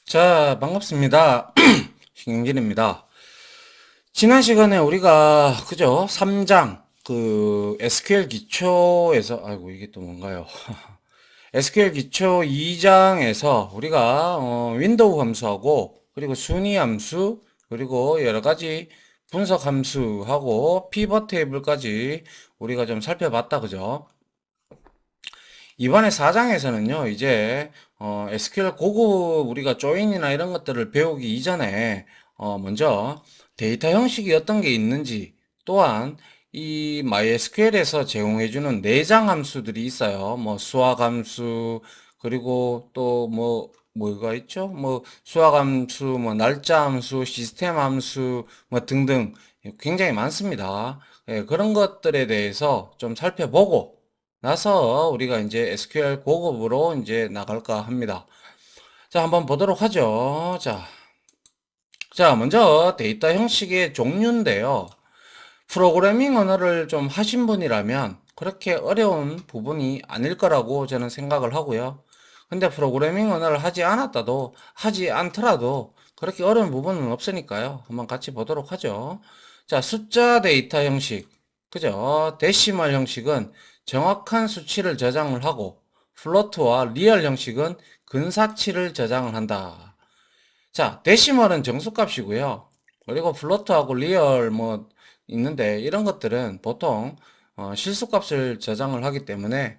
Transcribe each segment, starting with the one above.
자, 반갑습니다. 신경진입니다. 지난 시간에 우리가, 그죠? 3장, SQL 기초에서, 아이고, 이게 또 뭔가요? SQL 기초 2장에서 우리가, 윈도우 함수하고, 그리고 순위 함수, 그리고 여러 가지 분석 함수하고, 피벗 테이블까지 우리가 좀 살펴봤다, 그죠? 이번에 4장에서는요, 이제, SQL 고급 우리가 조인이나 이런 것들을 배우기 이전에, 먼저 데이터 형식이 어떤 게 있는지, 또한 이 MySQL에서 제공해주는 내장 함수들이 있어요. 뭐, 수학 함수, 그리고 또 뭐가 있죠? 뭐, 수학 함수, 뭐, 날짜 함수, 시스템 함수, 뭐, 등등 굉장히 많습니다. 예, 그런 것들에 대해서 좀 살펴보고, 나서 우리가 이제 SQL 고급으로 이제 나갈까 합니다. 자, 한번 보도록 하죠. 자, 먼저 데이터 형식의 종류인데요. 프로그래밍 언어를 좀 하신 분이라면 그렇게 어려운 부분이 아닐 거라고 저는 생각을 하고요. 근데 프로그래밍 언어를 하지 않았다도, 하지 않더라도 그렇게 어려운 부분은 없으니까요. 한번 같이 보도록 하죠. 자, 숫자 데이터 형식. 그죠? 데시멀 형식은 정확한 수치를 저장을 하고, 플로트와 리얼 형식은 근사치를 저장을 한다. 자, 데시멀은 정수값이고요. 그리고 플로트하고 리얼 뭐 있는데 이런 것들은 보통 실수값을 저장을 하기 때문에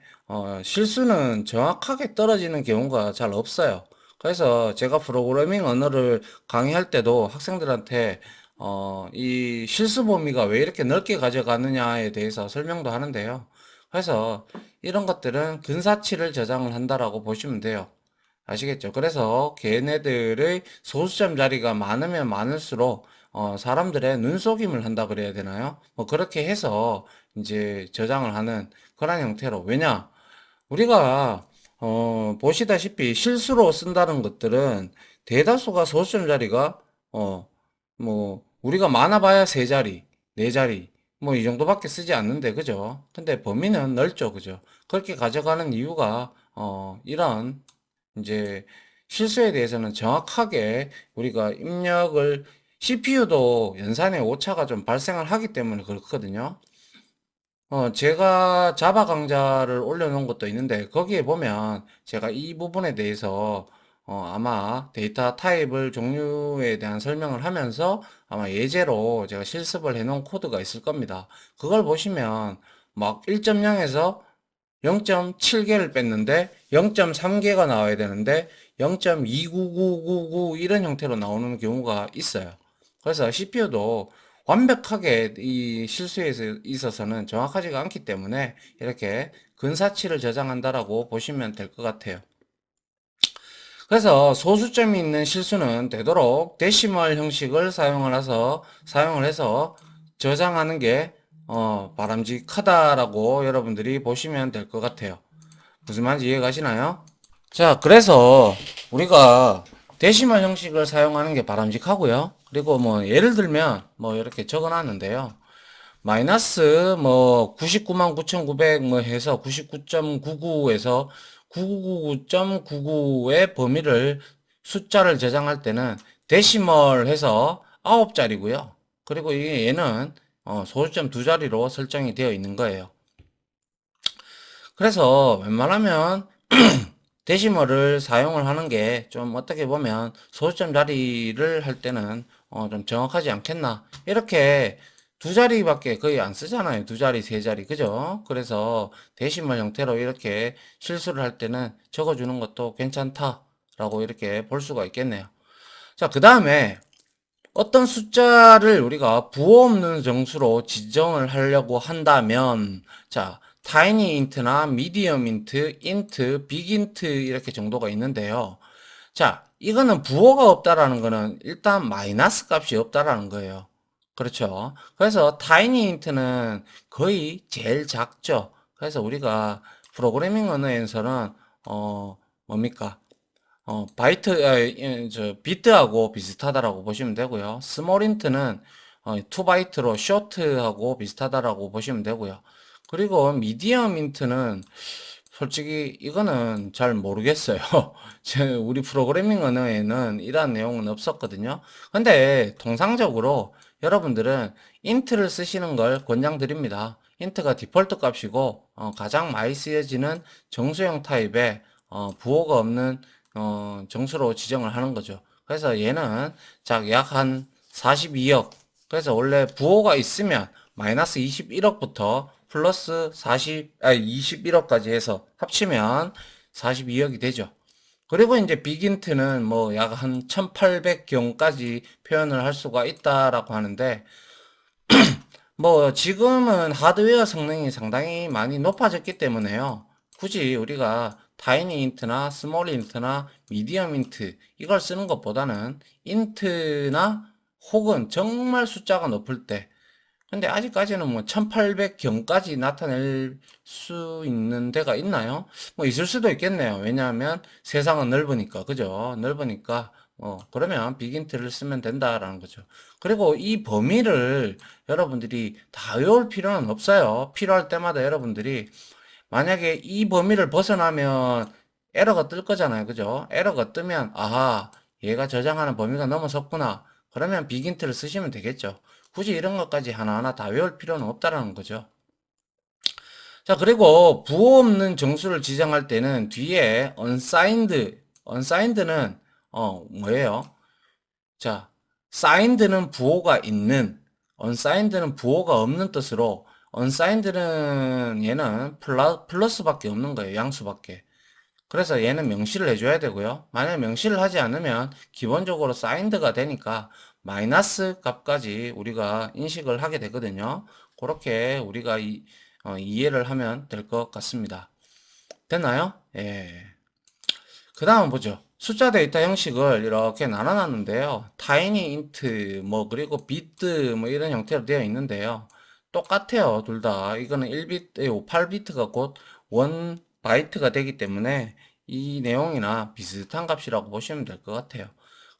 실수는 정확하게 떨어지는 경우가 잘 없어요. 그래서 제가 프로그래밍 언어를 강의할 때도 학생들한테 이 실수 범위가 왜 이렇게 넓게 가져가느냐에 대해서 설명도 하는데요. 그래서 이런 것들은 근사치를 저장을 한다라고 보시면 돼요. 아시겠죠? 그래서 걔네들의 소수점 자리가 많으면 많을수록 사람들의 눈속임을 한다 그래야 되나요? 뭐 그렇게 해서 이제 저장을 하는 그런 형태로. 왜냐? 우리가 보시다시피 실수로 쓴다는 것들은 대다수가 소수점 자리가 우리가 많아봐야 세 자리, 네 자리 뭐 이 정도밖에 쓰지 않는데 그죠? 근데 범위는 넓죠, 그죠? 그렇게 가져가는 이유가 이런 이제 실수에 대해서는 정확하게 우리가 입력을 CPU도 연산의 오차가 좀 발생을 하기 때문에 그렇거든요. 제가 자바 강좌를 올려놓은 것도 있는데 거기에 보면 제가 이 부분에 대해서 아마 데이터 타입을 종류에 대한 설명을 하면서 아마 예제로 제가 실습을 해놓은 코드가 있을 겁니다. 그걸 보시면 막 1.0에서 0.7개를 뺐는데 0.3개가 나와야 되는데 0.29999 이런 형태로 나오는 경우가 있어요. 그래서 CPU도 완벽하게 이 실수에 있어서는 정확하지가 않기 때문에 이렇게 근사치를 저장한다라고 보시면 될 것 같아요. 그래서 소수점이 있는 실수는 되도록 데시멀 형식을 사용을 해서 저장하는 게 바람직하다라고 여러분들이 보시면 될 것 같아요. 무슨 말인지 이해 가시나요? 자, 그래서 우리가 데시멀 형식을 사용하는 게 바람직하고요. 그리고 뭐 예를 들면 뭐 이렇게 적어 놨는데요. 마이너스 뭐 99만 9,900 뭐 해서 99.99에서 9999.99의 범위를 숫자를 저장할 때는 데시멀 해서 9자리고요. 그리고 얘는 소수점 두 자리로 설정이 되어 있는 거예요. 그래서 웬만하면 데시멀을 사용을 하는 게 좀 어떻게 보면 소수점 자리를 할 때는 좀 정확하지 않겠나 이렇게 두 자리밖에 거의 안 쓰잖아요. 두 자리, 세 자리, 그죠? 그래서 데시멀 형태로 이렇게 실수를 할 때는 적어주는 것도 괜찮다라고 이렇게 볼 수가 있겠네요. 자, 그 다음에 어떤 숫자를 우리가 부호 없는 정수로 지정을 하려고 한다면, 자, 타이니 인트나 미디엄 인트, 인트, 빅 인트 이렇게 정도가 있는데요. 자, 이거는 부호가 없다라는 거는 일단 마이너스 값이 없다라는 거예요. 그렇죠. 그래서 타이니 인트는 거의 제일 작죠. 그래서 우리가 프로그래밍 언어에서는 뭡니까? 비트하고 비슷하다라고 보시면 되고요. 스몰 인트는 2바이트로 쇼트하고 비슷하다라고 보시면 되고요. 그리고 미디엄 인트는 솔직히 이거는 잘 모르겠어요. 우리 프로그래밍 언어에는 이러한 내용은 없었거든요. 근데 통상적으로 여러분들은 int를 쓰시는 걸 권장드립니다. int가 디폴트 값이고 가장 많이 쓰여지는 정수형 타입의 부호가 없는 정수로 지정을 하는 거죠. 그래서 얘는 약 한 42억. 그래서 원래 부호가 있으면 마이너스 21억부터 플러스 21억까지 해서 합치면 42억이 되죠. 그리고 이제 빅인트는 뭐 약 한 1800경까지 표현을 할 수가 있다라고 하는데, 뭐 지금은 하드웨어 성능이 상당히 많이 높아졌기 때문에요. 굳이 우리가 타이니 인트나 스몰 인트나 미디엄 인트 이걸 쓰는 것보다는 인트나 혹은 정말 숫자가 높을 때, 근데 아직까지는 뭐 1800경까지 나타낼 수 있는 데가 있나요? 뭐 있을 수도 있겠네요. 왜냐하면 세상은 넓으니까, 그죠? 넓으니까, 그러면 빅인트를 쓰면 된다라는 거죠. 그리고 이 범위를 여러분들이 다 외울 필요는 없어요. 필요할 때마다 여러분들이 만약에 이 범위를 벗어나면 에러가 뜰 거잖아요. 그죠? 에러가 뜨면, 아하, 얘가 저장하는 범위가 넘어섰구나. 그러면 빅인트를 쓰시면 되겠죠. 굳이 이런 것까지 하나하나 다 외울 필요는 없다라는 거죠. 자, 그리고 부호 없는 정수를 지정할 때는 뒤에 unsigned는 뭐예요? 자, signed는 부호가 있는, unsigned는 부호가 없는 뜻으로, unsigned는 얘는 플러스밖에 없는 거예요. 양수밖에. 그래서 얘는 명시를 해줘야 되고요. 만약 명시를 하지 않으면 기본적으로 사인드가 되니까 마이너스 값까지 우리가 인식을 하게 되거든요. 그렇게 우리가 이해를 하면 될 것 같습니다. 됐나요? 예. 그 다음 보죠. 숫자 데이터 형식을 이렇게 나눠놨는데요. 타이니 인트, 뭐, 그리고 비트, 뭐, 이런 형태로 되어 있는데요. 똑같아요, 둘 다. 이거는 1비트, 8비트가 곧 1바이트가 되기 때문에 이 내용이나 비슷한 값이라고 보시면 될 것 같아요.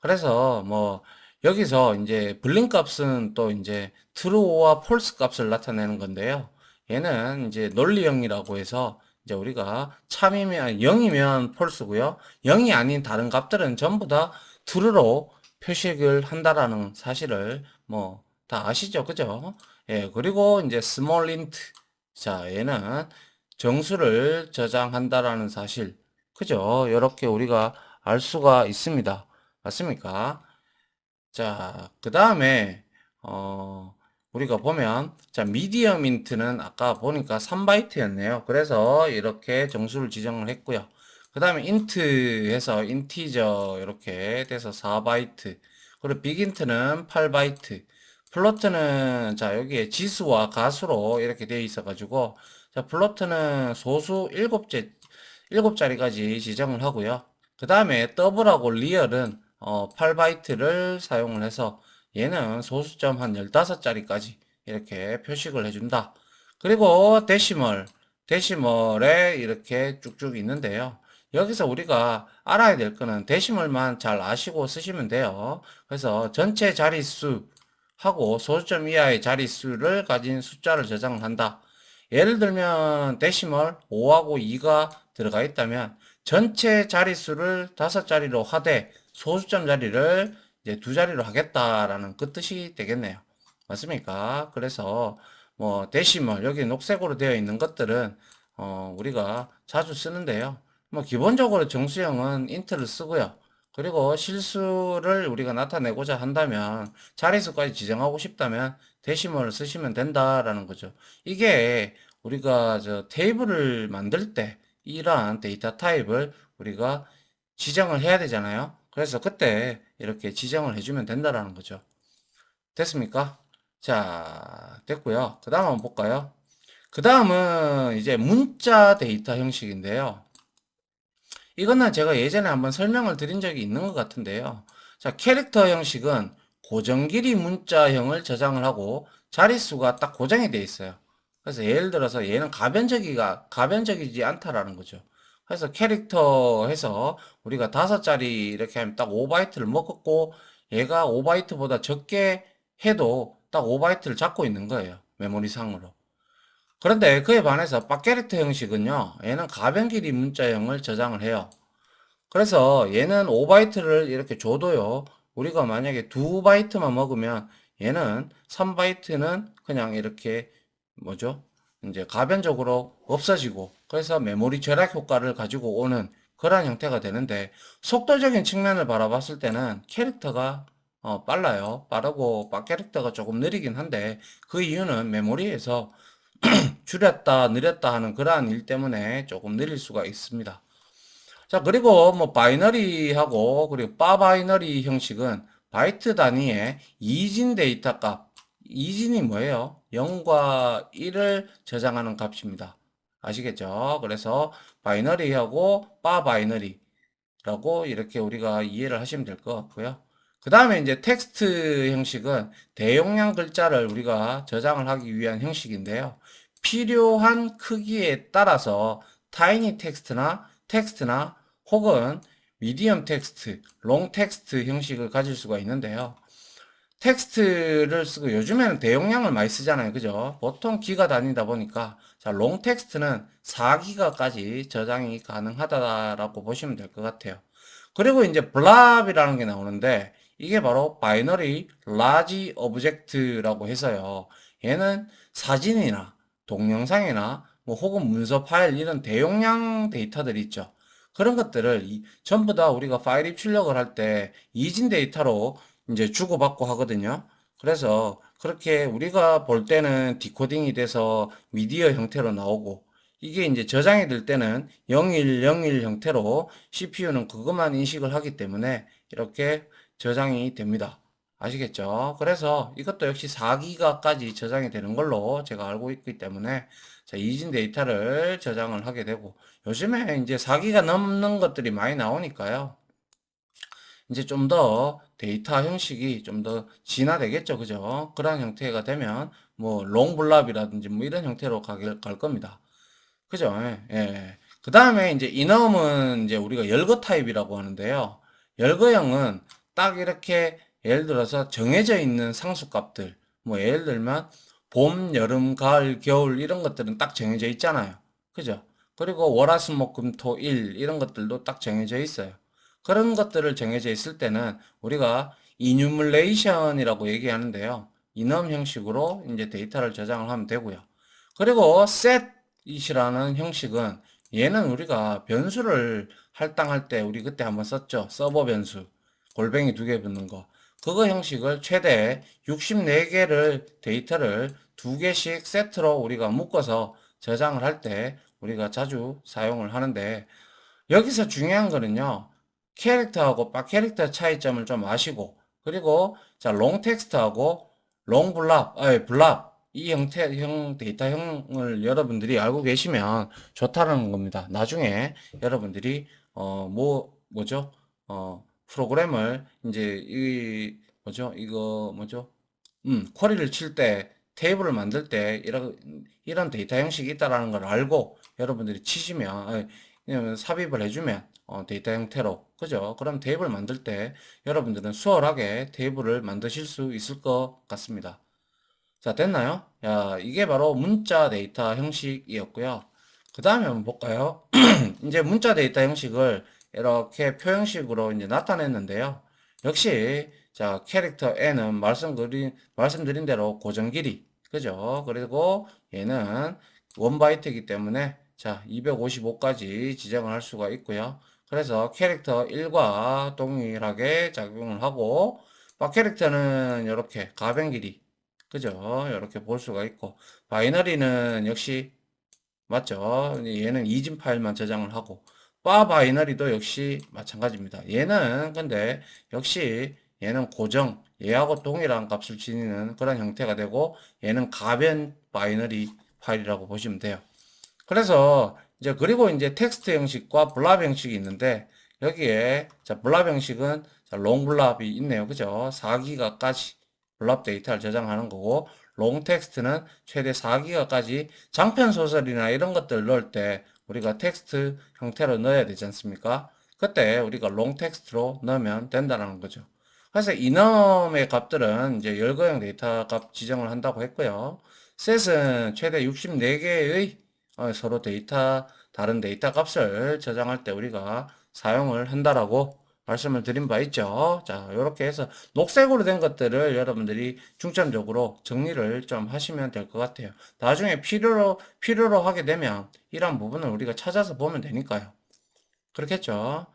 그래서 뭐, 여기서 이제 불린 값은 또 이제 true와 false 값을 나타내는 건데요. 얘는 이제 논리형이라고 해서 이제 우리가 참이면 0이면 폴스고요. 0이 아닌 다른 값들은 전부 다 true로 표식을 한다라는 사실을 뭐 다 아시죠? 그죠? 예, 그리고 이제 small int. 자, 얘는 정수를 저장한다라는 사실. 그죠? 이렇게 우리가 알 수가 있습니다. 맞습니까? 자, 그 다음에, 우리가 보면, 자, 미디엄 인트는 아까 보니까 3바이트였네요. 그래서 이렇게 정수를 지정을 했고요. 그 다음에 인트 해서 인티저 이렇게 돼서 4바이트. 그리고 빅인트는 8바이트. 플로트는, 자, 여기에 지수와 가수로 이렇게 되어 있어가지고, 자, 플로트는 소수 7자리까지 지정을 하고요. 그 다음에 더블하고 리얼은 8바이트를 사용을 해서 얘는 소수점 한 15자리까지 이렇게 표식을 해준다. 그리고 데시멀에 이렇게 쭉쭉 있는데요. 여기서 우리가 알아야 될 거는 데시멀만 잘 아시고 쓰시면 돼요. 그래서 전체 자릿수 하고 소수점 이하의 자릿수를 가진 숫자를 저장을 한다. 예를 들면 데시멀 5하고 2가 들어가 있다면 전체 자릿수를 5자리로 하되 소수점 자리를 이제 2자리로 하겠다라는 그 뜻이 되겠네요. 맞습니까? 그래서 뭐 데시멀 여기 녹색으로 되어 있는 것들은 우리가 자주 쓰는데요. 뭐 기본적으로 정수형은 인트를 쓰고요. 그리고 실수를 우리가 나타내고자 한다면 자릿수까지 지정하고 싶다면 데시멀을 쓰시면 된다라는 거죠. 이게 우리가 저 테이블을 만들 때 이러한 데이터 타입을 우리가 지정을 해야 되잖아요. 그래서 그때 이렇게 지정을 해주면 된다라는 거죠. 됐습니까? 자, 됐고요. 그 다음 한번 볼까요? 그 다음은 이제 문자 데이터 형식인데요. 이거는 제가 예전에 한번 설명을 드린 적이 있는 것 같은데요. 자, 캐릭터 형식은 고정 길이 문자형을 저장을 하고 자릿수가 딱 고정이 되어 있어요. 그래서 예를 들어서 얘는 가변적이지 않다라는 거죠. 그래서 캐릭터 해서 우리가 5자리 이렇게 하면 딱 5바이트를 먹었고 얘가 5바이트보다 적게 해도 딱 5바이트를 잡고 있는 거예요. 메모리상으로. 그런데 그에 반해서 빡캐릭터 형식은요, 얘는 가변 길이 문자형을 저장을 해요. 그래서 얘는 5바이트를 이렇게 줘도요, 우리가 만약에 2바이트만 먹으면 얘는 3바이트는 그냥 이렇게 뭐죠? 이제 가변적으로 없어지고, 그래서 메모리 절약 효과를 가지고 오는 그런 형태가 되는데, 속도적인 측면을 바라봤을 때는 캐릭터가 빨라요. 빠르고 빡캐릭터가 조금 느리긴 한데, 그 이유는 메모리에서 줄였다 늘렸다 하는 그러한 일 때문에 조금 느릴 수가 있습니다. 자, 그리고 뭐 바이너리하고 그리고 바 바이너리 형식은 바이트 단위의 이진 데이터 값. 이진이 뭐예요? 0과 1을 저장하는 값입니다. 아시겠죠? 그래서 바이너리하고 바 바이너리라고 이렇게 우리가 이해를 하시면 될 것 같고요. 그 다음에 이제 텍스트 형식은 대용량 글자를 우리가 저장을 하기 위한 형식인데요. 필요한 크기에 따라서 타이니 텍스트나 혹은 미디엄 텍스트, 롱 텍스트 형식을 가질 수가 있는데요. 텍스트를 쓰고 요즘에는 대용량을 많이 쓰잖아요. 그죠? 보통 기가 다니다 보니까 자, 롱 텍스트는 4기가까지 저장이 가능하다라고 보시면 될 것 같아요. 그리고 이제 블랍이라는 게 나오는데 이게 바로 바이너리 라지 오브젝트라고 해서요. 얘는 사진이나 동영상이나 뭐 혹은 문서 파일 이런 대용량 데이터들이 있죠. 그런 것들을 전부 다 우리가 파일 입출력을 할 때 이진 데이터로 이제 주고받고 하거든요. 그래서 그렇게 우리가 볼 때는 디코딩이 돼서 미디어 형태로 나오고 이게 이제 저장이 될 때는 0101 형태로 CPU는 그것만 인식을 하기 때문에 이렇게 저장이 됩니다. 아시겠죠? 그래서 이것도 역시 4기가까지 저장이 되는 걸로 제가 알고 있기 때문에 자, 이진 데이터를 저장을 하게 되고 요즘에 이제 4기가 넘는 것들이 많이 나오니까요. 이제 좀 더 데이터 형식이 좀 더 진화되겠죠. 그죠? 그런 형태가 되면 뭐 롱블랍이라든지 뭐 이런 형태로 갈 겁니다. 그죠? 예. 예. 그 다음에 이제 이넘은 이제 우리가 열거 타입이라고 하는데요. 열거형은 딱 이렇게 예를 들어서 정해져 있는 상수값들, 뭐 예를 들면 봄, 여름, 가을, 겨울 이런 것들은 딱 정해져 있잖아요. 그죠? 그리고 월화수목금토일 이런 것들도 딱 정해져 있어요. 그런 것들을 정해져 있을 때는 우리가 이뉴멀레이션이라고 얘기하는데요. 이넘 형식으로 이제 데이터를 저장을 하면 되고요. 그리고 set이라는 형식은 얘는 우리가 변수를 할당할 때 우리 그때 한번 썼죠. 서버 변수. 골뱅이 2개 붙는 거. 그거 형식을 최대 64개를 데이터를 2개씩 세트로 우리가 묶어서 저장을 할 때 우리가 자주 사용을 하는데 여기서 중요한 거는요. 캐릭터하고 박 캐릭터 차이점을 좀 아시고 그리고 자, 롱 텍스트하고 롱 블랍, 블랍 이 형태형 데이터형을 여러분들이 알고 계시면 좋다는 겁니다. 나중에 여러분들이 뭐죠? 프로그램을 이제 이 뭐죠? 이거 뭐죠? 쿼리를 칠 때 테이블을 만들 때 이런 데이터 형식이 있다라는 걸 알고 여러분들이 치시면 삽입을 해주면 데이터 형태로 그죠? 그럼 테이블 만들 때 여러분들은 수월하게 테이블을 만드실 수 있을 것 같습니다. 자, 됐나요? 야, 이게 바로 문자 데이터 형식이었고요. 그 다음에 한번 볼까요? 이제 문자 데이터 형식을 이렇게 표형식으로 이제 나타냈는데요. 역시, 자, 캐릭터 N은 말씀드린 대로 고정 길이. 그죠? 그리고 얘는 1바이트이기 때문에, 자, 255까지 지정을 할 수가 있고요. 그래서 캐릭터 1과 동일하게 작용을 하고, 박 캐릭터는 이렇게 가변 길이. 그죠? 이렇게 볼 수가 있고 바이너리는 역시 맞죠? 얘는 이진 파일만 저장을 하고 바 바이너리도 역시 마찬가지입니다. 얘는 근데 역시 얘는 고정 얘하고 동일한 값을 지니는 그런 형태가 되고 얘는 가변 바이너리 파일이라고 보시면 돼요. 그래서 이제 그리고 이제 텍스트 형식과 블랍 형식이 있는데 여기에 자 블랍 형식은 자, 롱 블랍이 있네요. 그죠? 4기가까지 블랍 데이터를 저장하는 거고 롱 텍스트는 최대 4기가까지 장편 소설이나 이런 것들 넣을 때 우리가 텍스트 형태로 넣어야 되지 않습니까? 그때 우리가 롱 텍스트로 넣으면 된다는 거죠. 그래서 이놈의 값들은 이제 열거형 데이터 값 지정을 한다고 했고요. 셋은 최대 64개의 서로 다른 데이터 값을 저장할 때 우리가 사용을 한다라고 말씀을 드린 바 있죠. 자, 이렇게 해서 녹색으로 된 것들을 여러분들이 중점적으로 정리를 좀 하시면 될 것 같아요. 나중에 필요로 하게 되면 이런 부분을 우리가 찾아서 보면 되니까요. 그렇겠죠.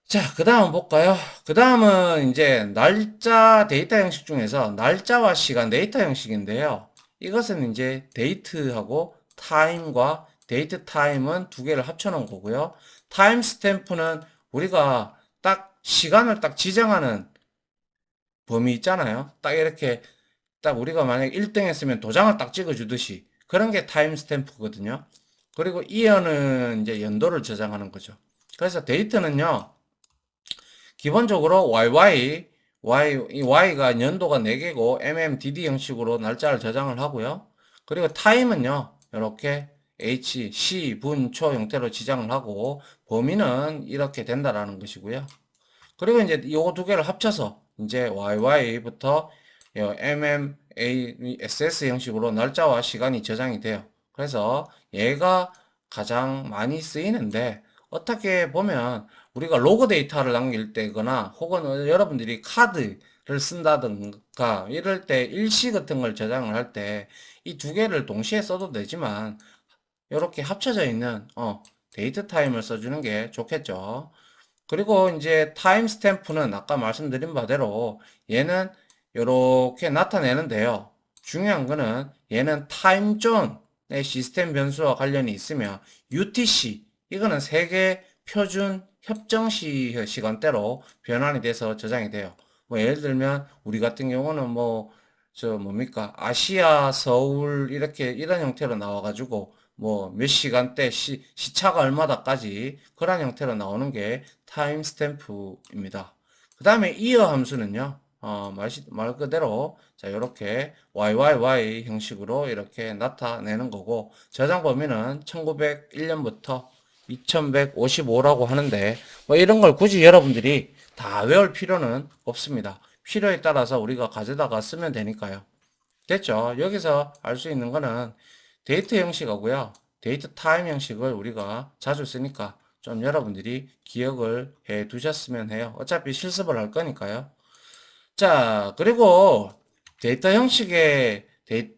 자, 그 다음 볼까요? 그 다음은 이제 날짜 데이터 형식 중에서 날짜와 시간 데이터 형식인데요. 이것은 이제 데이트하고 타임과 데이트 타임은 두 개를 합쳐 놓은 거고요. 타임 스탬프는 우리가 딱 시간을 딱 지정하는 범위 있잖아요. 딱 이렇게 딱 우리가 만약 1등 했으면 도장을 딱 찍어 주듯이 그런 게 타임 스탬프거든요. 그리고 이어는 이제 연도를 저장하는 거죠. 그래서 데이트는요. 기본적으로 이 Y가 연도가 4개고 MMDD 형식으로 날짜를 저장을 하고요. 그리고 타임은요, 이렇게 H, C, 분, 초 형태로 지정을 하고 범위는 이렇게 된다라는 것이고요. 그리고 이제 요거 두 개를 합쳐서 이제 YY부터 MMASS 형식으로 날짜와 시간이 저장이 돼요. 그래서 얘가 가장 많이 쓰이는데 어떻게 보면 우리가 로그 데이터를 남길 때거나 혹은 여러분들이 카드를 쓴다든가 이럴 때 일시 같은 걸 저장을 할 때 이 두 개를 동시에 써도 되지만 이렇게 합쳐져 있는 데이트 타임을 써주는 게 좋겠죠. 그리고 이제 타임 스탬프는 아까 말씀드린 바대로 얘는 이렇게 나타내는데요. 중요한 거는 얘는 타임존의 시스템 변수와 관련이 있으며 UTC 이거는 세계 표준 협정시 시간대로 변환이 돼서 저장이 돼요. 뭐 예를 들면 우리 같은 경우는 뭐 저 뭡니까 아시아 서울 이렇게 이런 형태로 나와가지고 뭐 몇 시간대 시차가 얼마다까지 그런 형태로 나오는 게 타임 스탬프입니다. 그 다음에 이어 함수는요, 말 그대로, 자, 이렇게 YYY 형식으로 이렇게 나타내는 거고, 저장 범위는 1901년부터 2155라고 하는데, 뭐 이런 걸 굳이 여러분들이 다 외울 필요는 없습니다. 필요에 따라서 우리가 가져다가 쓰면 되니까요. 됐죠? 여기서 알 수 있는 거는 데이트 형식하고요. 데이트 타임 형식을 우리가 자주 쓰니까 좀 여러분들이 기억을 해 두셨으면 해요. 어차피 실습을 할 거니까요. 자, 그리고 데이터 형식의,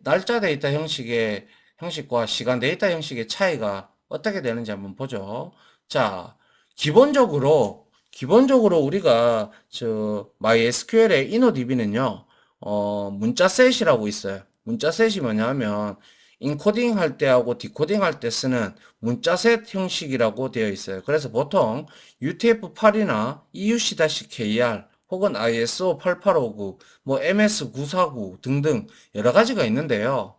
날짜 데이터 형식의 형식과 시간 데이터 형식의 차이가 어떻게 되는지 한번 보죠. 자, 기본적으로 우리가 MySQL의 InnoDB는요, 문자셋이라고 있어요. 문자셋이 뭐냐면, 인코딩 할 때하고 디코딩 할 때 쓰는 문자셋 형식이라고 되어 있어요. 그래서 보통 UTF-8이나 EUC-KR 혹은 ISO 8859, 뭐 MS 949 등등 여러 가지가 있는데요.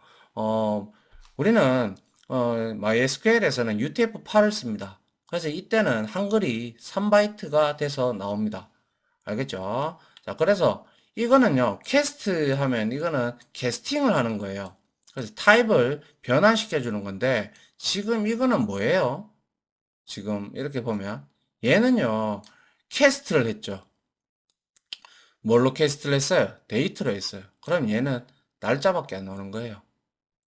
우리는 MySQL에서는 UTF-8을 씁니다. 그래서 이때는 한글이 3바이트가 돼서 나옵니다. 알겠죠? 자, 그래서 이거는요, 캐스트 하면 이거는 캐스팅을 하는 거예요. 그래서 타입을 변환시켜 주는 건데, 지금 이거는 뭐예요? 지금 이렇게 보면, 얘는요, 캐스트를 했죠. 뭘로 캐스트를 했어요? 데이트로 했어요. 그럼 얘는 날짜밖에 안 나오는 거예요.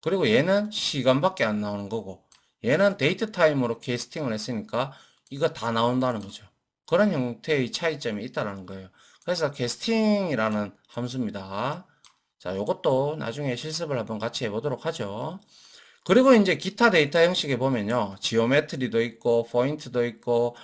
그리고 얘는 시간밖에 안 나오는 거고, 얘는 데이트 타임으로 캐스팅을 했으니까 이거 다 나온다는 거죠. 그런 형태의 차이점이 있다는 거예요. 그래서 캐스팅이라는 함수입니다. 자, 요것도 나중에 실습을 한번 같이 해보도록 하죠. 그리고 이제 기타 데이터 형식에 보면요. 지오메트리도 있고, 포인트도 있고,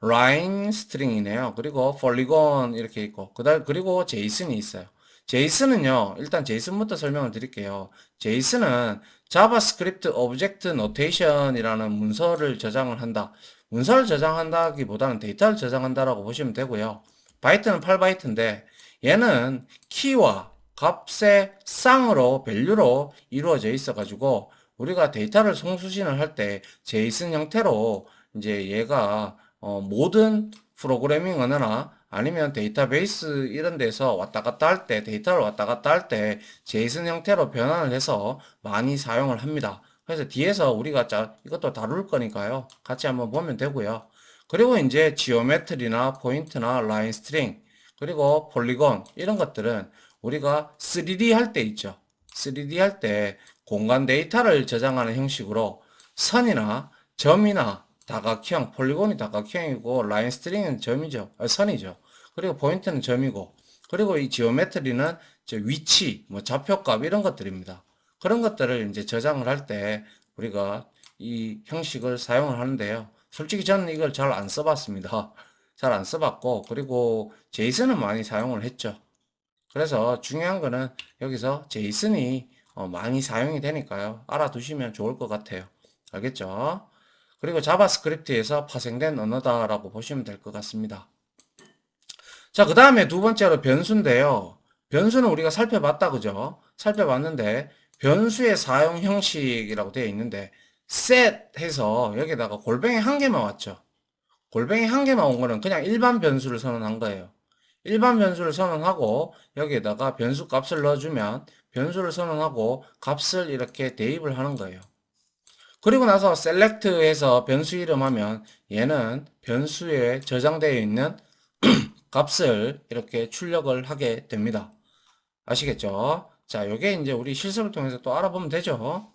라인 스트링이네요. 그리고 폴리곤 이렇게 있고, 그리고 제이슨이 있어요. 제이슨은요, 일단 제이슨부터 설명을 드릴게요. 제이슨은 자바스크립트 오브젝트 노테이션이라는 문서를 저장을 한다. 문서를 저장한다기보다는 데이터를 저장한다라고 보시면 되고요. 바이트는 8바이트인데, 얘는 키와 값의 쌍으로, 밸류로 이루어져 있어가지고, 우리가 데이터를 송수신을 할 때 제이슨 형태로 이제 얘가 모든 프로그래밍 언어나 아니면 데이터베이스 이런 데서 왔다 갔다 할 때, 데이터를 왔다 갔다 할 때 제이슨 형태로 변환을 해서 많이 사용을 합니다. 그래서 뒤에서 우리가 이것도 다룰 거니까요. 같이 한번 보면 되고요. 그리고 이제 지오메트리나 포인트나 라인 스트링, 그리고 폴리곤 이런 것들은 우리가 3D 할 때 있죠. 3D 할 때 공간 데이터를 저장하는 형식으로 선이나 점이나 다각형, 폴리곤이 다각형이고 라인 스트링은 점이죠. 선이죠. 그리고 포인트는 점이고, 그리고 이 지오메트리는 위치, 뭐 좌표값 이런 것들입니다. 그런 것들을 이제 저장을 할 때 우리가 이 형식을 사용을 하는데요. 솔직히 저는 이걸 잘 안 써봤습니다. 잘 안 써봤고, 그리고 제이슨은 많이 사용을 했죠. 그래서 중요한 거는 여기서 제이슨이 많이 사용이 되니까요. 알아두시면 좋을 것 같아요. 알겠죠? 그리고 자바스크립트에서 파생된 언어다라고 보시면 될 것 같습니다. 자, 그 다음에 두 번째로 변수인데요. 변수는 우리가 살펴봤다, 그죠? 살펴봤는데, 변수의 사용 형식이라고 되어 있는데, set 해서 여기다가 골뱅이 한 개만 왔죠. 골뱅이 한 개만 온 거는 그냥 일반 변수를 선언한 거예요. 일반 변수를 선언하고, 여기에다가 변수 값을 넣어주면, 변수를 선언하고, 값을 이렇게 대입을 하는 거예요. 그리고 나서 select해서 변수 이름 하면, 얘는 변수에 저장되어 있는 값을 이렇게 출력을 하게 됩니다. 아시겠죠? 자, 요게 이제 우리 실습을 통해서 또 알아보면 되죠.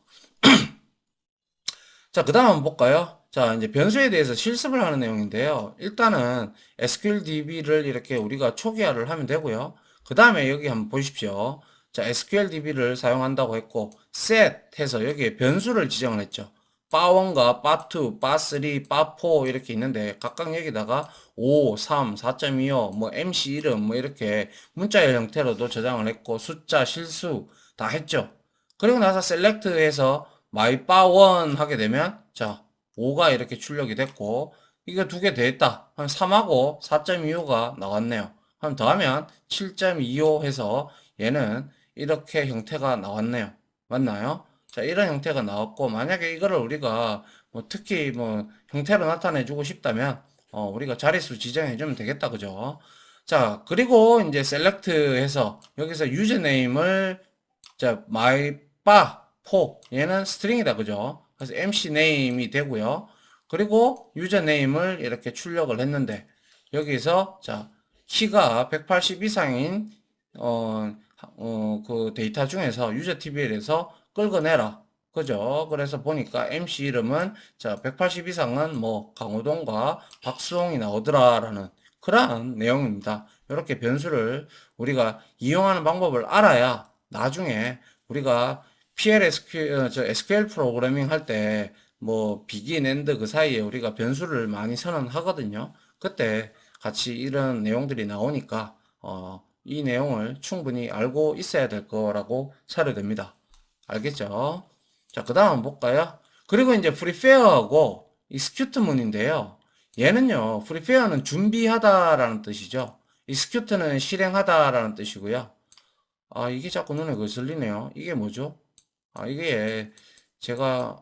자, 그 다음 한번 볼까요? 자, 이제 변수에 대해서 실습을 하는 내용인데요. 일단은 SQLDB를 이렇게 우리가 초기화를 하면 되고요. 그 다음에 여기 한번 보십시오. 자, SQLDB를 사용한다고 했고, set 해서 여기에 변수를 지정을 했죠. 바1과 바2, 바3, 바4 이렇게 있는데 각각 여기다가 5, 3, 4.25, 뭐 MC 이름 뭐 이렇게 문자의 형태로도 저장을 했고 숫자, 실수 다 했죠. 그리고 나서 select해서 my바1 하게 되면 자 5가 이렇게 출력이 됐고 이거 두 개 더했다. 한 3하고 4.25가 나왔네요. 그럼 더하면 7.25 해서 얘는 이렇게 형태가 나왔네요. 맞나요? 자, 이런 형태가 나왔고, 만약에 이거를 우리가 뭐 특히 뭐 형태로 나타내 주고 싶다면, 우리가 자릿수 지정해 주면 되겠다. 그죠? 자, 그리고 이제 select 해서 여기서 유저네임을 자, my바4 얘는 스트링이다. 그죠? 그래서 MC 네임이 되고요. 그리고 유저네임을 이렇게 출력을 했는데 여기서 자, 키가 180 이상인 그 데이터 중에서 유저 TBL에서 긁어내라. 그죠? 그래서 보니까 MC 이름은 자, 180 이상은 뭐 강호동과 박수홍이 나오더라라는 그러한 내용입니다. 이렇게 변수를 우리가 이용하는 방법을 알아야 나중에 우리가 PL SQL 프로그래밍 할 때 뭐 비긴 엔드 그 사이에 우리가 변수를 많이 선언하거든요. 그때 같이 이런 내용들이 나오니까 이 내용을 충분히 알고 있어야 될 거라고 사료됩니다. 알겠죠? 자, 그 다음 볼까요? 그리고 이제 prepare하고 execute문인데요. 얘는요, prepare는 준비하다라는 뜻이죠. execute는 실행하다라는 뜻이고요. 아, 이게 자꾸 눈에 거슬리네요. 이게 뭐죠? 아, 이게 제가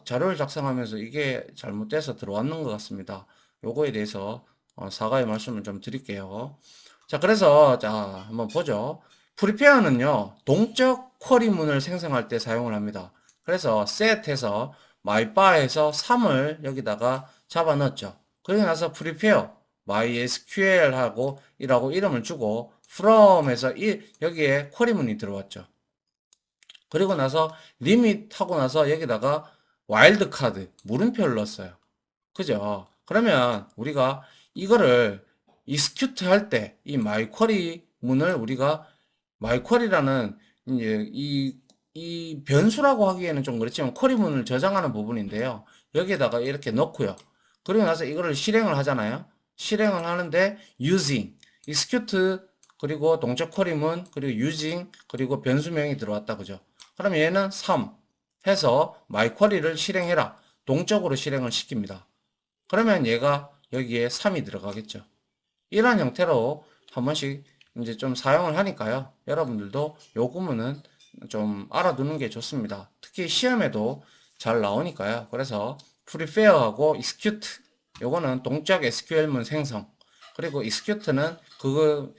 자료를 작성하면서 이게 잘못돼서 들어왔는 것 같습니다. 요거에 대해서 사과의 말씀을 좀 드릴게요. 자, 그래서 자, 한번 보죠. 프리페어는요, 동적 쿼리문을 생성할 때 사용을 합니다. 그래서 set해서 mybar에서 3을 여기다가 잡아 넣었죠. 그러고 나서 prepare mysql하고 이라고 이름을 주고 from에서 여기에 쿼리문이 들어왔죠. 그리고 나서 리밋 하고 나서 여기다가 와일드 카드 물음표를 넣었어요. 그죠? 그러면 우리가 이거를 execute 할 때 이 myQuery 문을 우리가 myQuery라는 이제 이 변수라고 하기에는 좀 그렇지만 쿼리 문을 저장하는 부분인데요. 여기에다가 이렇게 넣고요. 그리고 나서 이거를 실행을 하잖아요. 실행을 하는데 using, execute 그리고 동적 쿼리문 그리고 using 그리고 변수명이 들어왔다 그죠? 그럼 얘는 3 해서 myQuery를 실행해라. 동적으로 실행을 시킵니다. 그러면 얘가 여기에 3이 들어가겠죠. 이런 형태로 한 번씩 이제 좀 사용을 하니까요. 여러분들도 요 구문은 좀 알아두는 게 좋습니다. 특히 시험에도 잘 나오니까요. 그래서 prepare하고 execute 요거는 동적 SQL문 생성 그리고 execute는 그거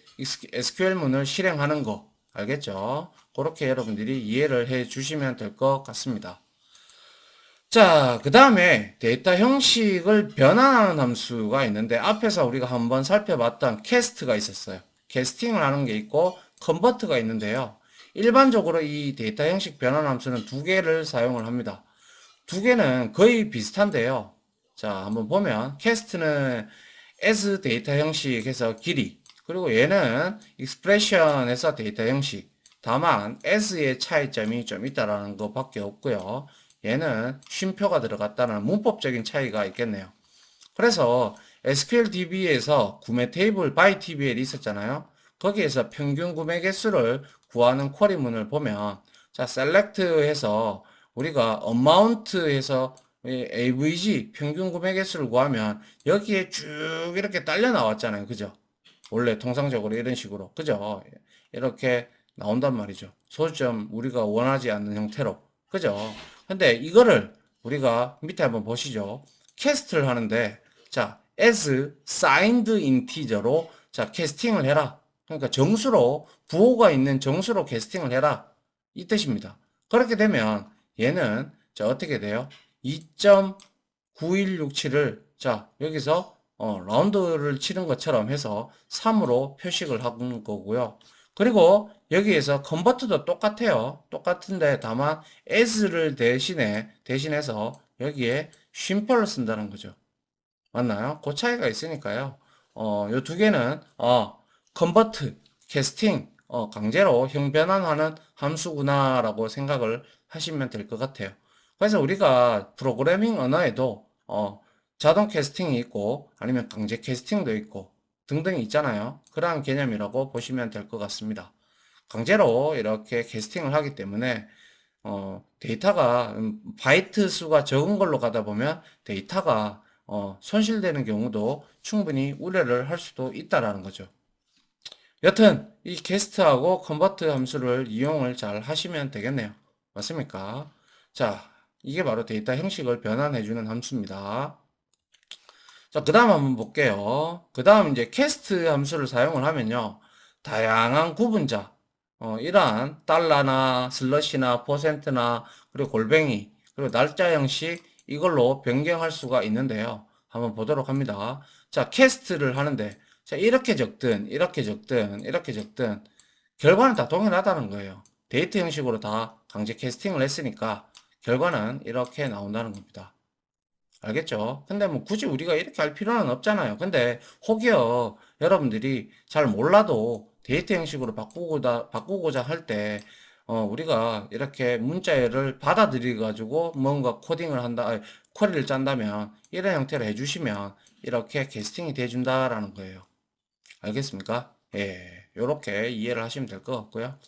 SQL문을 실행하는 거 알겠죠? 그렇게 여러분들이 이해를 해 주시면 될 것 같습니다. 자, 그 다음에 데이터 형식을 변환하는 함수가 있는데 앞에서 우리가 한번 살펴봤던 캐스트가 있었어요. 캐스팅을 하는 게 있고 컨버트가 있는데요. 일반적으로 이 데이터 형식 변환 함수는 두 개를 사용을 합니다. 두 개는 거의 비슷한데요. 자, 한번 보면 캐스트는 as 데이터 형식에서 길이, 그리고 얘는 expression에서 데이터 형식. 다만 as의 차이점이 좀 있다라는 것밖에 없고요. 얘는 쉼표가 들어갔다는 문법적인 차이가 있겠네요. 그래서 SQLDB에서 구매 테이블 by TBL이 있었잖아요. 거기에서 평균 구매 개수를 구하는 쿼리문을 보면, 자, select 해서 우리가 amount 해서 AVG 평균 구매 개수를 구하면 여기에 쭉 이렇게 딸려 나왔잖아요. 그죠? 원래 통상적으로 이런 식으로. 그죠? 이렇게 나온단 말이죠. 소수점 우리가 원하지 않는 형태로. 그죠? 근데 이거를 우리가 밑에 한번 보시죠. 캐스트를 하는데, 자, as signed integer로 자, 캐스팅을 해라. 그러니까 정수로, 부호가 있는 정수로 캐스팅을 해라. 이 뜻입니다. 그렇게 되면 얘는 자, 어떻게 돼요? 2.9167을 자, 여기서 라운드를 치는 것처럼 해서 3으로 표식을 하는 거고요. 그리고 여기에서 컨버트도 똑같아요. 똑같은데 다만 as를 대신해서 여기에 쉼표를 쓴다는 거죠. 맞나요? 그 차이가 있으니까요. 요 두 개는 컨버트, 캐스팅, 강제로 형변환하는 함수구나라고 생각을 하시면 될 것 같아요. 그래서 우리가 프로그래밍 언어에도 자동 캐스팅이 있고 아니면 강제 캐스팅도 있고 등등이 있잖아요. 그러한 개념이라고 보시면 될 것 같습니다. 강제로 이렇게 캐스팅을 하기 때문에 데이터가 바이트 수가 적은 걸로 가다 보면 데이터가 손실되는 경우도 충분히 우려를 할 수도 있다라는 거죠. 여튼 이 게스트하고 컨버트 함수를 이용을 잘 하시면 되겠네요. 맞습니까? 자, 이게 바로 데이터 형식을 변환해주는 함수입니다. 자, 그 다음 한번 볼게요. 그 다음 이제 캐스트 함수를 사용을 하면요. 다양한 구분자, 이러한 달러나 슬러시나 퍼센트나 그리고 골뱅이 그리고 날짜 형식 이걸로 변경할 수가 있는데요. 한번 보도록 합니다. 자, 캐스트를 하는데 자, 이렇게 적든 이렇게 적든 이렇게 적든 결과는 다 동일하다는 거예요. 데이터 형식으로 다 강제 캐스팅을 했으니까 결과는 이렇게 나온다는 겁니다. 알겠죠? 근데 뭐 굳이 우리가 이렇게 할 필요는 없잖아요. 근데 혹여 여러분들이 잘 몰라도 데이터 형식으로 바꾸고자 할 때, 우리가 이렇게 문자를 받아들여 가지고 뭔가 코딩을 한다, 아니, 쿼리를 짠다면 이런 형태로 해주시면 이렇게 캐스팅이 돼준다라는 거예요. 알겠습니까? 예, 요렇게 이해를 하시면 될 것 같고요.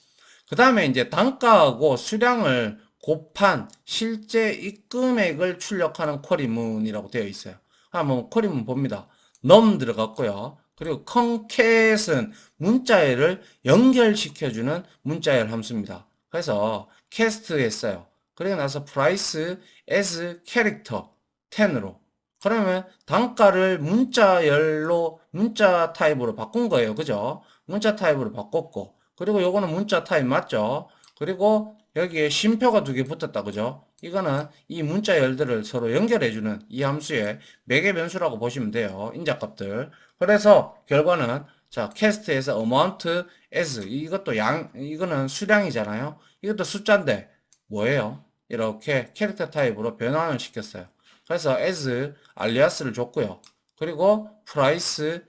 그 다음에 이제 단가하고 수량을 곱한 실제 입금액을 출력하는 쿼리문이라고 되어 있어요. 한번 쿼리문 봅니다. num 들어갔고요. 그리고 concat은 문자열을 연결시켜주는 문자열 함수입니다. 그래서 cast 했어요. 그리고 나서 price as character 10으로. 그러면 단가를 문자열로 문자 타입으로 바꾼 거예요. 그죠? 문자 타입으로 바꿨고 그리고 요거는 문자 타입 맞죠? 그리고 여기에 쉼표가 두 개 붙었다. 그죠? 이거는 이 문자 열들을 서로 연결해주는 이 함수의 매개 변수라고 보시면 돼요. 인자값들. 그래서 결과는 자, 캐스트에서 amount as 이것도 이거는 수량이잖아요. 이것도 숫자인데 뭐예요? 이렇게 캐릭터 타입으로 변환을 시켰어요. 그래서 as 알리아스를 줬고요. 그리고 price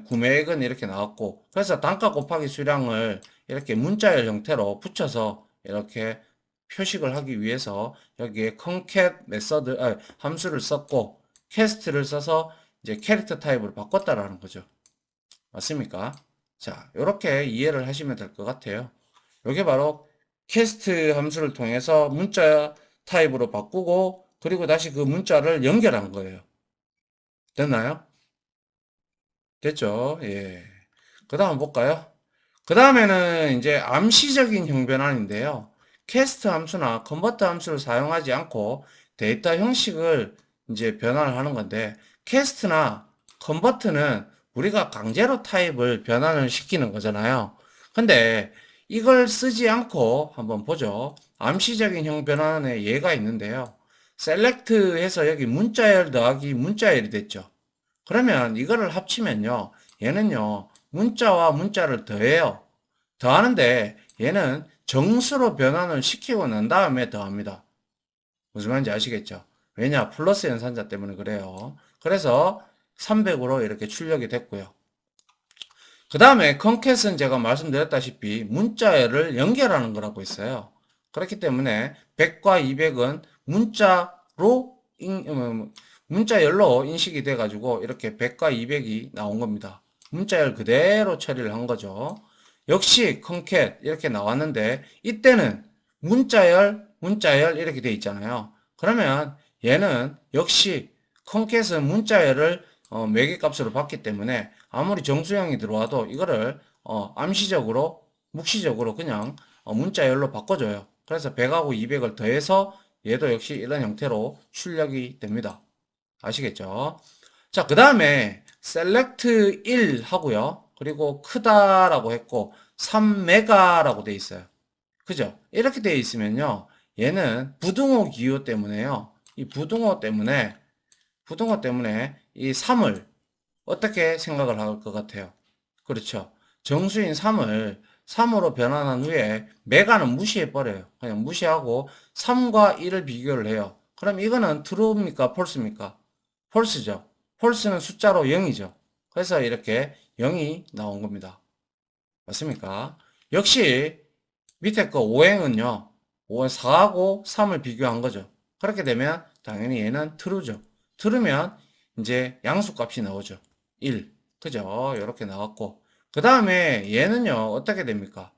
구매액은 이렇게 나왔고 그래서 단가 곱하기 수량을 이렇게 문자열 형태로 붙여서 이렇게 표식을 하기 위해서 여기에 concat 메서드 함수를 썼고 캐스트를 써서 이제 캐릭터 타입으로 바꿨다라는 거죠. 맞습니까? 자, 이렇게 이해를 하시면 될 것 같아요. 이게 바로 캐스트 함수를 통해서 문자 타입으로 바꾸고 그리고 다시 그 문자를 연결한 거예요. 됐나요? 됐죠? 예. 그 다음 볼까요? 그 다음에는 이제 암시적인 형변환인데요. 캐스트 함수나 컨버트 함수를 사용하지 않고 데이터 형식을 이제 변환을 하는 건데, 캐스트나 컨버트는 우리가 강제로 타입을 변환을 시키는 거잖아요. 근데 이걸 쓰지 않고 한번 보죠. 암시적인 형변환의 예가 있는데요. select 해서 여기 문자열 더하기 문자열이 됐죠. 그러면 이거를 합치면요. 얘는요. 문자와 문자를 더해요. 더하는데 얘는 정수로 변환을 시키고 난 다음에 더합니다. 무슨 말인지 아시겠죠? 왜냐? 플러스 연산자 때문에 그래요. 그래서 300으로 이렇게 출력이 됐고요. 그 다음에 컨캣은 제가 말씀드렸다시피 문자열을 연결하는 거라고 했어요. 그렇기 때문에 100과 200은 문자열로 인식이 돼가지고 이렇게 100과 200이 나온 겁니다. 문자열 그대로 처리를 한 거죠. 역시 컨캣 이렇게 나왔는데 이때는 문자열 이렇게 돼 있잖아요. 그러면 얘는 역시 컨캣은 문자열을 매개값으로 받기 때문에 아무리 정수형이 들어와도 이거를 암시적으로 묵시적으로 그냥 문자열로 바꿔줘요. 그래서 100하고 200을 더해서 얘도 역시 이런 형태로 출력이 됩니다. 아시겠죠? 자, 그 다음에 select 1 하고요. 그리고 크다라고 했고 3메가라고 돼 있어요. 그죠? 이렇게 돼 있으면요. 얘는 부등호 기호 때문에요. 이 부등호 때문에 이 3을 어떻게 생각을 할 것 같아요? 그렇죠. 정수인 3으로 변환한 후에 메가는 무시해버려요. 그냥 무시하고 3과 1을 비교를 해요. 그럼 이거는 true입니까? false입니까? false죠. false는 숫자로 0이죠. 그래서 이렇게 0이 나온 겁니다. 맞습니까? 역시 밑에 거 5행은요. 5행 4하고 3을 비교한 거죠. 그렇게 되면 당연히 얘는 true죠. true면 이제 양수값이 나오죠. 1. 그죠? 이렇게 나왔고. 그 다음에 얘는요, 어떻게 됩니까?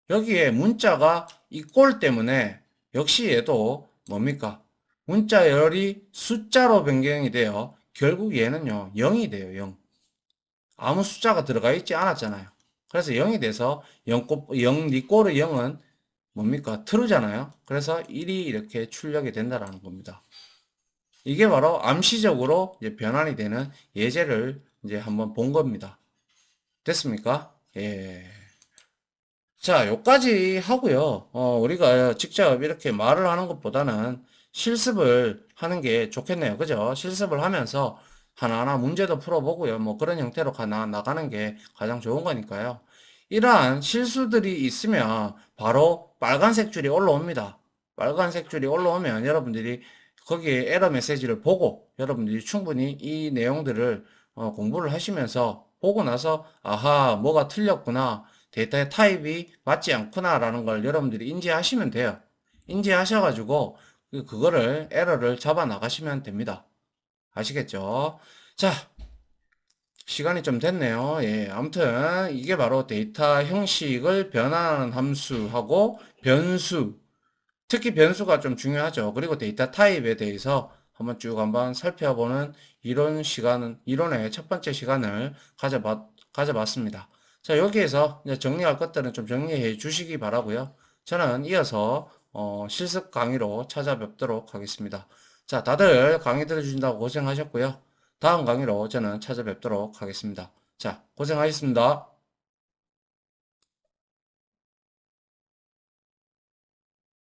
여기에 문자가 이 꼴 때문에 역시 얘도 뭡니까? 문자열이 숫자로 변경이 돼요. 결국 얘는요, 0이 돼요, 0. 아무 숫자가 들어가 있지 않았잖아요. 그래서 0이 돼서 0, 니 꼴의 0은 뭡니까? true잖아요. 그래서 1이 이렇게 출력이 된다라는 겁니다. 이게 바로 암시적으로 이제 변환이 되는 예제를 이제 한번 본 겁니다. 됐습니까? 예. 자, 요까지 하고요. 우리가 직접 이렇게 말을 하는 것보다는 실습을 하는 게 좋겠네요. 그죠? 실습을 하면서 하나하나 문제도 풀어보고요. 뭐 그런 형태로 나가는 게 가장 좋은 거니까요. 이러한 실수들이 있으면 바로 빨간색 줄이 올라옵니다. 빨간색 줄이 올라오면 여러분들이 거기에 에러 메시지를 보고 여러분들이 충분히 이 내용들을 공부를 하시면서 보고 나서 아하, 뭐가 틀렸구나. 데이터의 타입이 맞지 않구나라는 걸 여러분들이 인지하시면 돼요. 인지하셔가지고 그거를 에러를 잡아 나가시면 됩니다. 아시겠죠? 자, 시간이 좀 됐네요. 예, 아무튼 이게 바로 데이터 형식을 변환하는 함수하고 변수, 특히 변수가 좀 중요하죠. 그리고 데이터 타입에 대해서 한번 살펴보는 이론의 첫 번째 시간을 가져봤습니다. 자, 여기에서 이제 정리할 것들은 좀 정리해 주시기 바라고요. 저는 이어서 실습 강의로 찾아뵙도록 하겠습니다. 자, 다들 강의 들어주신다고 고생하셨고요. 다음 강의로 저는 찾아뵙도록 하겠습니다. 자, 고생하셨습니다.